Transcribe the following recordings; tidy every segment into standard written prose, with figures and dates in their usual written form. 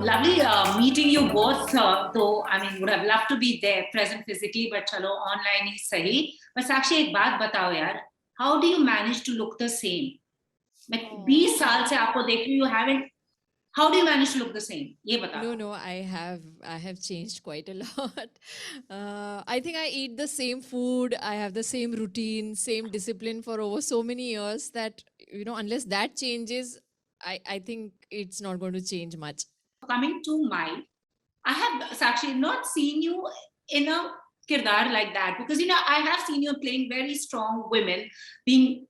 lovely meeting you both. Though I mean, would have loved to be there, present physically, but chalo online ही सही. But Sakshi एक बात बताओ यार, how do you manage to look the same? मैं 20 साल से आपको देख रही हूँ, you haven't. How do you manage to look the same? ये बता. No, I have changed quite a lot. I think I eat the same food. I have the same routine, same discipline for over so many years that, unless that changes, I think it's not going to change much. Coming to my, I have Sakshi not seen you in a kirdar like that, because I have seen you playing very strong women, being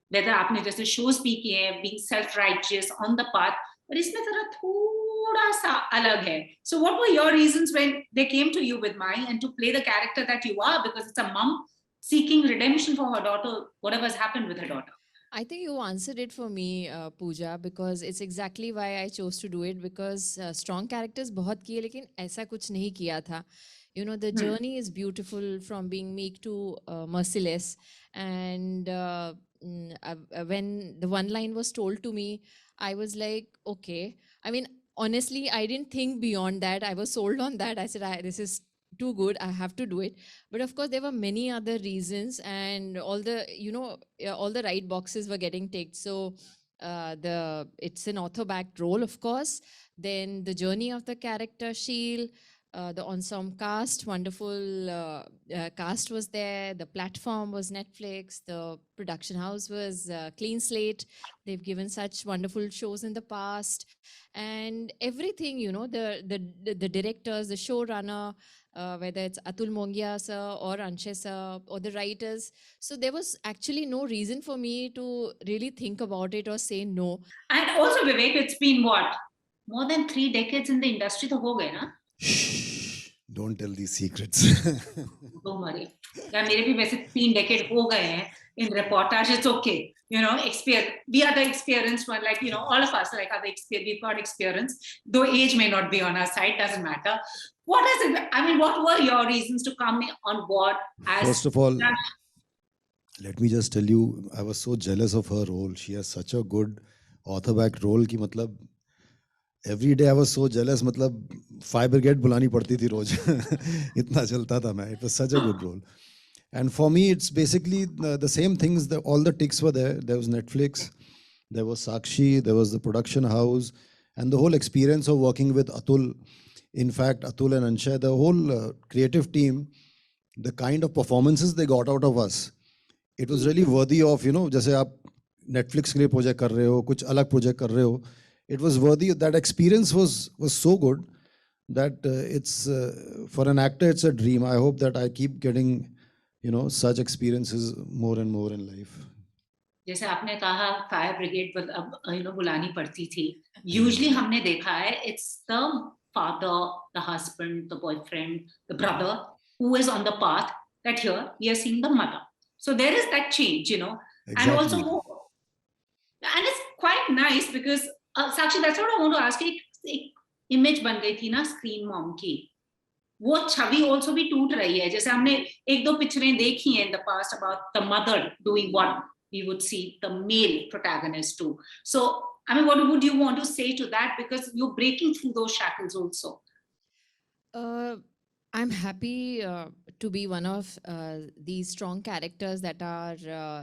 whether आपने जैसे shows भी किए हैं, being self-righteous on the path, but इसमें जरा थोड़ा सा अलग है. So what were your reasons when they came to you with Mai and to play the character that you are, because it's a mom seeking redemption for her daughter, whatever has happened with her daughter? I think you answered it for me, Pooja, because it's exactly why I chose to do it, because strong characters बहुत किए लेकिन ऐसा कुछ नहीं किया था. The journey is beautiful from being meek to merciless. And when the one line was told to me, I was like, okay. I mean, honestly, I didn't think beyond that. I was sold on that. I said, this is too good, I have to do it. But of course there were many other reasons, and all the all the right boxes were getting ticked. So it's an author backed role, of course. Then the journey of the character Sheel, the ensemble cast, wonderful cast was there. The platform was Netflix. The production house was Clean Slate. They've given such wonderful shows in the past, and everything. The directors, the showrunner, whether it's Atul Mongia sir or Anshai sir or the writers. So there was actually no reason for me to really think about it or say no. And also, Vivek, it's been what? More than 3 decades in the industry, तो हो गए ना? Shh, don't tell these secrets. Don't worry. Yeah, मेरे भी वैसे 3 decades हो गए हैं in reportage. It's okay. We are the experienced one, like, all of us, like, we've got experience, though age may not be on our side, doesn't matter. What is it? I mean, what were your reasons to come on board as... First of all, let me just tell you, I was so jealous of her role. She has such a good author-backed role ki matlab, every day I was so jealous, matlab, fire brigade bulani padti thi roj. Itna chalta tha main. It was such a good role. And for me, it's basically the same things. All the ticks were there. There was Netflix, there was Sakshi, there was the production house, and the whole experience of working with Atul. In fact, Atul and Anshai, the whole creative team, the kind of performances they got out of us, it was really worthy of, जैसे आप Netflix के लिए project कर रहे हो, कुछ अलग project कर रहे हो, it was worthy. That experience was so good that it's for an actor, it's a dream. I hope that I keep getting such experiences more and more in life. जैसे आपने कहा फायर ब्रिगेड बुलानी पड़ती थी. Usually हमने देखा है it's the father, the husband, the boyfriend, the brother who is on the path, that here we are seeing the mother. So there is that change, Exactly. And also, and it's quite nice because Sakshi, that's what I want to ask you. एक image बन गई थी ना screen mom की, वो छवि also भी टूट रही है. जैसे हमने 1-2 पिक्चरें देखी हैं in the past about the mother doing what we would see the male protagonist do. So, I mean, what would you want to say to that? Because you're breaking through those shackles also. I'm happy to be one of these strong characters that are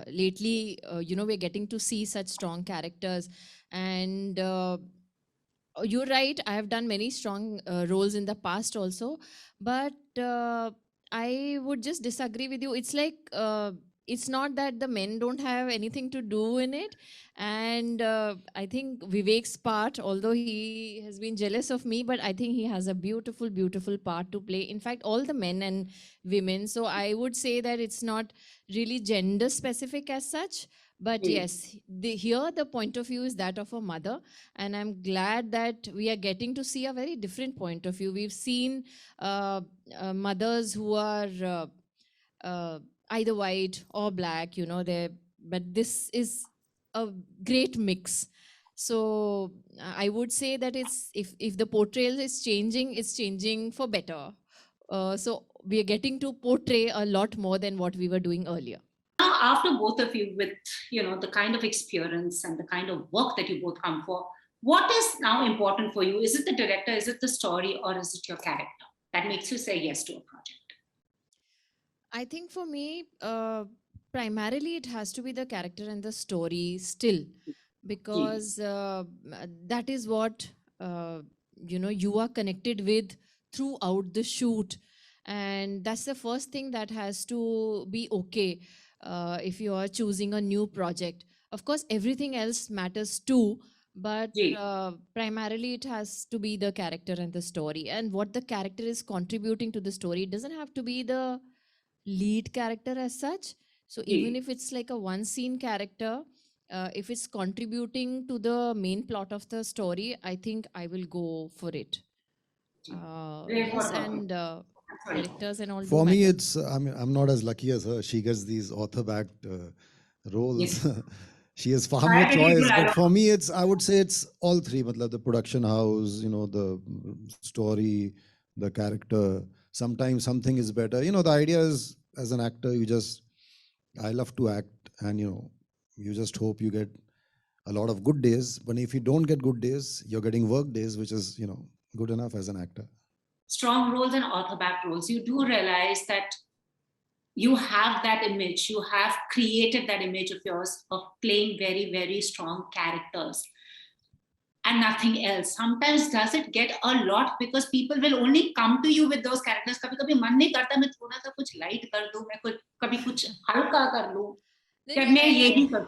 lately, we're getting to see such strong characters. And you're right, I have done many strong roles in the past also. But I would just disagree with you. It's like, it's not that the men don't have anything to do in it. And I think Vivek's part, although he has been jealous of me, but I think he has a beautiful, beautiful part to play. In fact, all the men and women. So I would say that it's not really gender specific as such. But yes, here the point of view is that of a mother. And I'm glad that we are getting to see a very different point of view. We've seen mothers who are either white or black, but this is a great mix. So I would say that it's if the portrayal is changing, it's changing for better. So we are getting to portray a lot more than what we were doing earlier. Now, after both of you, with the kind of experience and the kind of work that you both come for, What is now important for you? Is it the director, is it the story, or is it your character that makes you say yes to a project? I think for me, primarily it has to be the character and the story still, Ji, because that is what you are connected with throughout the shoot, and that's the first thing that has to be okay if you are choosing a new project. Of course, everything else matters too, but ji, primarily it has to be the character and the story, and what the character is contributing to the story. It doesn't have to be the lead character as such. So even ji, if it's like a one scene character, if it's contributing to the main plot of the story, I think I will go for it. ji. Great. What Yes, about you? and I'm sorry. characters and all do For me, matter. it's I mean I'm not as lucky as her. She gets these author-backed Yes. roles. She has far more Diabetes choice. But dialogue. for me, it's I would say it's all three. Matlab, the production house, the story, the character. Sometimes something is better. The idea is as an actor, I love to act, and you just hope you get a lot of good days. But if you don't get good days, you're getting work days, which is good enough as an actor. Strong roles and author backed roles. You do realize that you have that image, you have created that image of yours of playing very, very strong characters and nothing else. Sometimes does it get a lot because people will only come to you with those characters. कभी कभी मन नहीं करता मैं थोड़ा सा कुछ light कर दूं, मैं कुछ कभी कुछ हल्का कर लूं, नहीं क्या नहीं, मैं यही कर.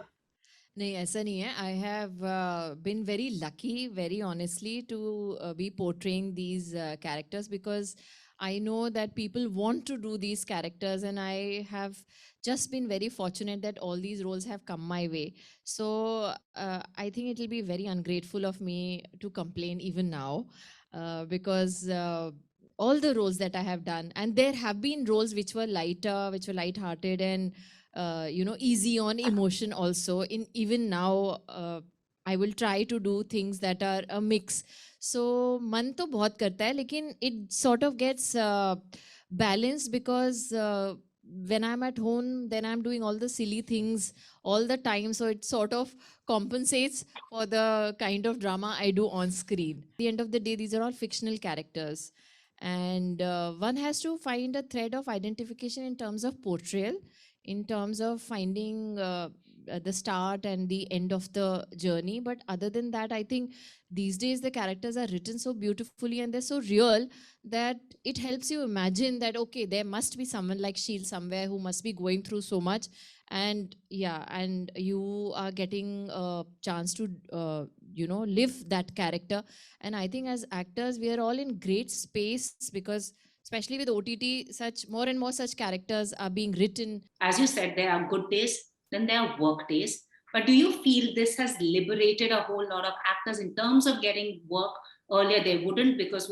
नहीं ऐसा नहीं है. I have been very lucky, very honestly, to be portraying these characters, because I know that people want to do these characters, and I have just been very fortunate that all these roles have come my way. So I think it will be very ungrateful of me to complain even now, because all the roles that I have done, and there have been roles which were lighter, which were light-hearted, and easy on emotion also. In even now, I will try to do things that are a mix. So मन तो बहुत करता है, लेकिन it sort of gets balanced, because when I'm at home, then I'm doing all the silly things all the time, so it sort of compensates for the kind of drama I do on screen. At the end of the day, these are all fictional characters, and one has to find a thread of identification in terms of portrayal, in terms of finding the start and the end of the journey. But other than that, I think these days the characters are written so beautifully and they're so real that it helps you imagine that, okay, there must be someone like Sheil somewhere who must be going through so much. And yeah, and you are getting a chance to live that character. And I think as actors, we are all in great space, because especially with OTT, such more and more such characters are being written. As you said, there are good days, then there are work days. But do you feel this has liberated a whole lot of actors in terms of getting work earlier? They wouldn't, because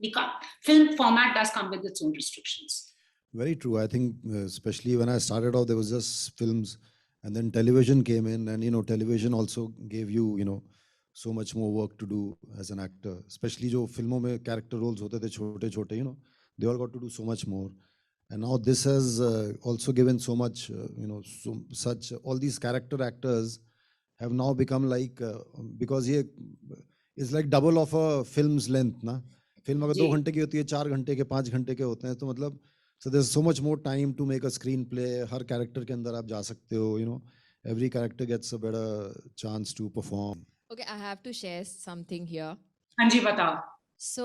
we can't. Film format does come with its own restrictions. Very true. I think, especially when I started off, there was just films, and then television came in, and television also gave you, so much more work to do as an actor. Especially जो फिल्मों में character roles होते थे छोटे छोटे, they all got to do so much more. And now this has also given so much, all these character actors have now become like, because ये is like double of a film's length, ना. Film अगर 2 जी. घंटे की होती है, 4 घंटे के, 5 घंटे के होते हैं, तो मतलब so there's so much more time to make a screenplay. Her character के अंदर आप जा सकते हो, every character gets a better chance to perform. Okay, I have to share something here. हाँ जी, बताओ. So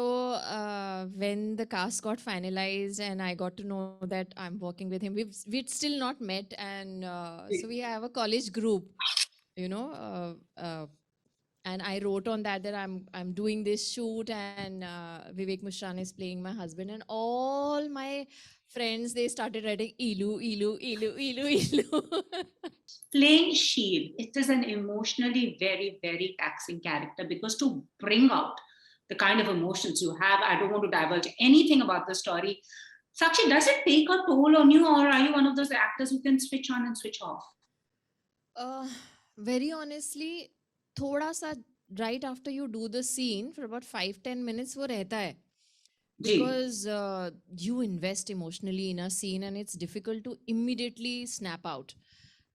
when the cast got finalized and I got to know that I'm working with him, we'd still not met, and so we have a college group, and I wrote on that I'm doing this shoot, and Vivek Mushran is playing my husband, and all my friends, they started writing Ilu, Ilu, Ilu, Ilu, Ilu. Playing Shield, it is an emotionally very, very taxing character, because to bring out the kind of emotions you have, I don't want to divulge anything about the story. Sakshi, does it take a toll on you, or are you one of those actors who can switch on and switch off? Very honestly, thoda sa right after you do the scene for about 5-10 minutes वो रहता है, because you invest emotionally in a scene and it's difficult to immediately snap out.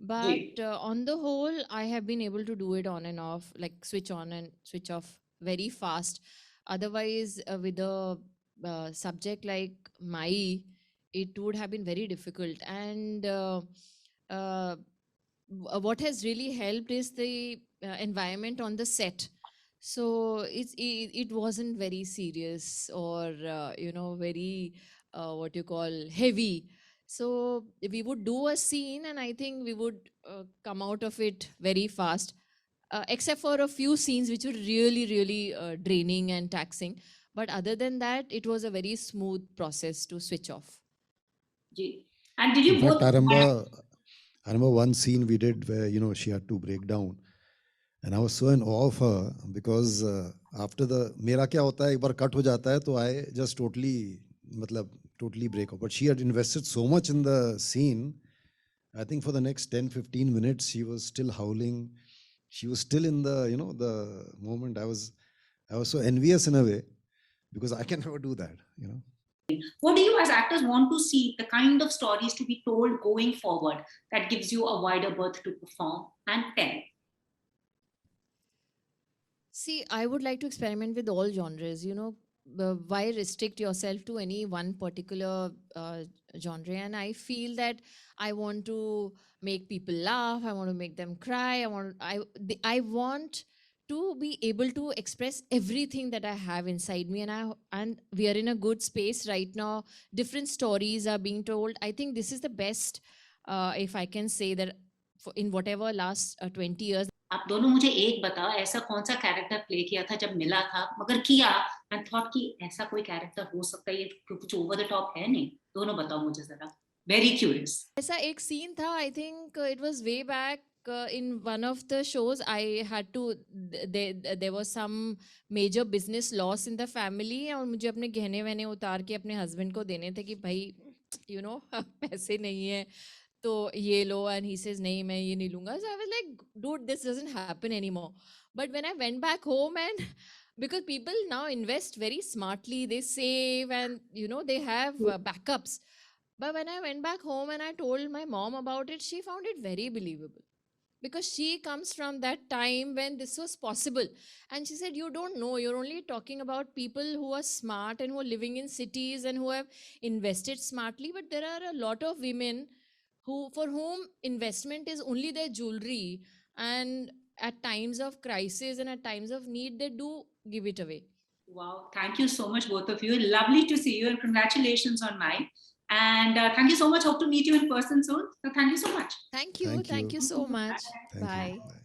But on the whole, I have been able to do it on and off, like switch on and switch off very fast. Otherwise, with a subject like Mai, it would have been very difficult. And uh, what has really helped is the environment on the set. So it wasn't very serious or very what you call heavy. So we would do a scene, and I think we would come out of it very fast, except for a few scenes which were really, really draining and taxing. But other than that, it was a very smooth process to switch off. Ji. And did In you fact, both? I remember one scene we did where she had to break down, and I was so in awe of her because after the मेरा क्या होता है एक बार cut हो जाता है तो I just totally break off. But she had invested so much in the scene. I think for the next 10-15 minutes she was still howling. She was still in the the moment. I was so envious in a way because I can never do that. What do you as actors want to see, the kind of stories to be told going forward that gives you a wider berth to perform and tell? See, I would like to experiment with all genres. Why restrict yourself to any one particular genre? And I feel that I want to make people laugh. I want to make them cry. I want to be able to express everything that I have inside me, and we are in a good space right now. Different stories are being told. I think this is the best, if I can say that, in whatever last 20 years. आप दोनों मुझे एक बताओ, ऐसा कौन सा character play किया था जब मिला था, मगर किया एंड थॉट कि ऐसा कोई कैरेक्टर हो सकता है, ये कुछ ओवर द टॉप है नहीं? दोनों बताओ मुझे जरा, वेरी क्यूरियस. ऐसा एक सीन था, I think it was way back in one of the shows. I had to, there was some major business loss in the family, और मुझे अपने गहने वहने उतार के अपने हस्बैंड को देने थे कि भाई पैसे नहीं है तो ये लो, and he says नहीं मैं ये नहीं लूंगा. So I was like, dude, this doesn't happen anymore. But when I went back home, and because people now invest very smartly, they save, and they have backups. But when I went back home and I told my mom about it, she found it very believable, because she comes from that time when this was possible. And she said, you don't know, you're only talking about people who are smart and who are living in cities and who have invested smartly. But there are a lot of women for whom investment is only their jewelry, and at times of crisis and at times of need, they do give it away. Wow, thank you so much, both of you. Lovely to see you, and congratulations on mine. And thank you so much. Hope to meet you in person soon. So thank you so much. Thank you so much. Thank you. Bye. Bye.